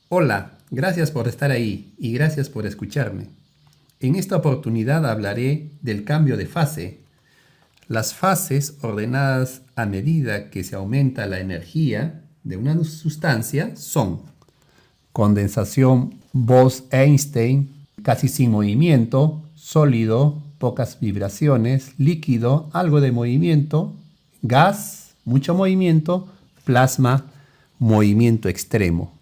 Hola, gracias por estar ahí y gracias por escucharme. En esta oportunidad hablaré del cambio de fase. Las fases ordenadas a medida que se aumenta la energía de una sustancia son condensación Bose-Einstein, casi sin movimiento, sólido, pocas vibraciones, líquido, algo de movimiento, gas, mucho movimiento, plasma, movimiento extremo.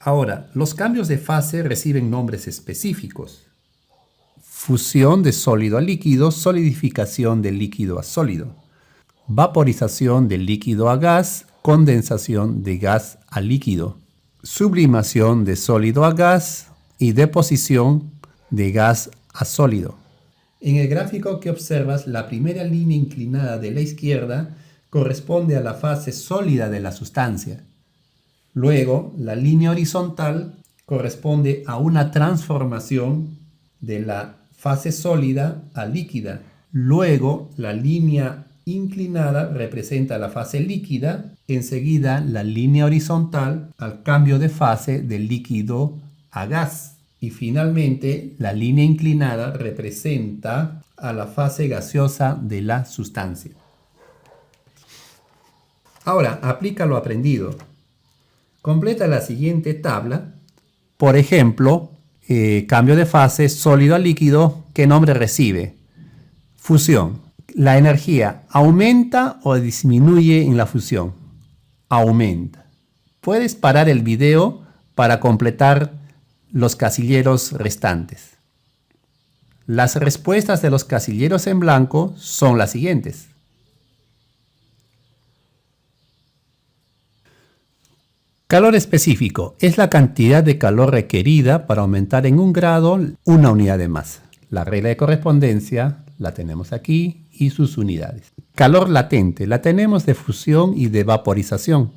Ahora, los cambios de fase reciben nombres específicos. Fusión de sólido a líquido, solidificación de líquido a sólido. Vaporización de líquido a gas, condensación de gas a líquido. Sublimación de sólido a gas y deposición de gas a sólido. En el gráfico que observas, la primera línea inclinada de la izquierda corresponde a la fase sólida de la sustancia. Luego, la línea horizontal corresponde a una transformación de la fase sólida a líquida. Luego, la línea inclinada representa la fase líquida. Enseguida, la línea horizontal al cambio de fase del líquido a gas. Y finalmente, la línea inclinada representa a la fase gaseosa de la sustancia. Ahora, aplica lo aprendido. Completa la siguiente tabla. Por ejemplo, cambio de fase sólido a líquido, ¿qué nombre recibe? Fusión. ¿La energía aumenta o disminuye en la fusión? Aumenta. Puedes parar el video para completar los casilleros restantes. Las respuestas de los casilleros en blanco son las siguientes. Calor específico es la cantidad de calor requerida para aumentar en 1 grado una unidad de masa. La regla de correspondencia la tenemos aquí y sus unidades. Calor latente la tenemos de fusión y de vaporización.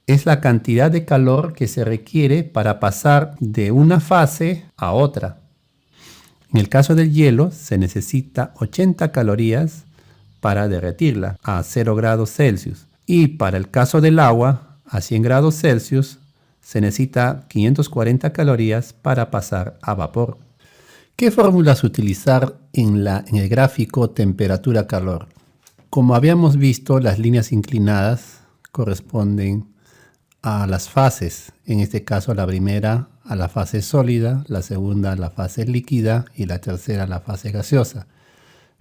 Es la cantidad de calor que se requiere para pasar de una fase a otra. En el caso del hielo se necesita 80 calorías para derretirla a 0 grados Celsius. Y para el caso del agua, a 100 grados Celsius, se necesita 540 calorías para pasar a vapor. ¿Qué fórmulas utilizar en el gráfico temperatura-calor? Como habíamos visto, las líneas inclinadas corresponden a las fases. En este caso, la primera a la fase sólida, la segunda a la fase líquida y la tercera a la fase gaseosa.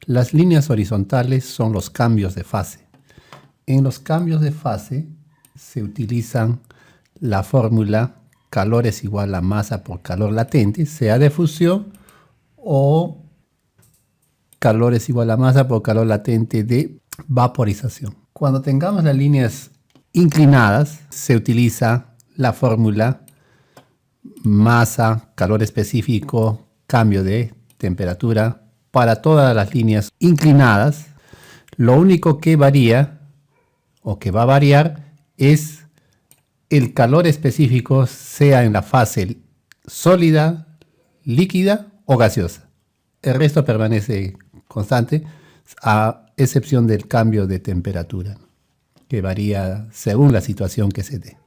Las líneas horizontales son los cambios de fase. En los cambios de fase se utilizan la fórmula calor es igual a masa por calor latente, sea de fusión o calor es igual a masa por calor latente de vaporización. Cuando tengamos las líneas inclinadas, se utiliza la fórmula masa, calor específico, cambio de temperatura para todas las líneas inclinadas. Lo único que varía o que va a variar es el calor específico, sea en la fase sólida, líquida o gaseosa. El resto permanece constante, a excepción del cambio de temperatura, que varía según la situación que se dé.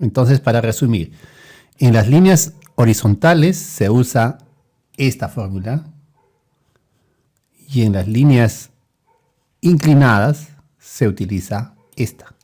Entonces, para resumir, en las líneas horizontales se usa esta fórmula y en las líneas inclinadas se utiliza esta.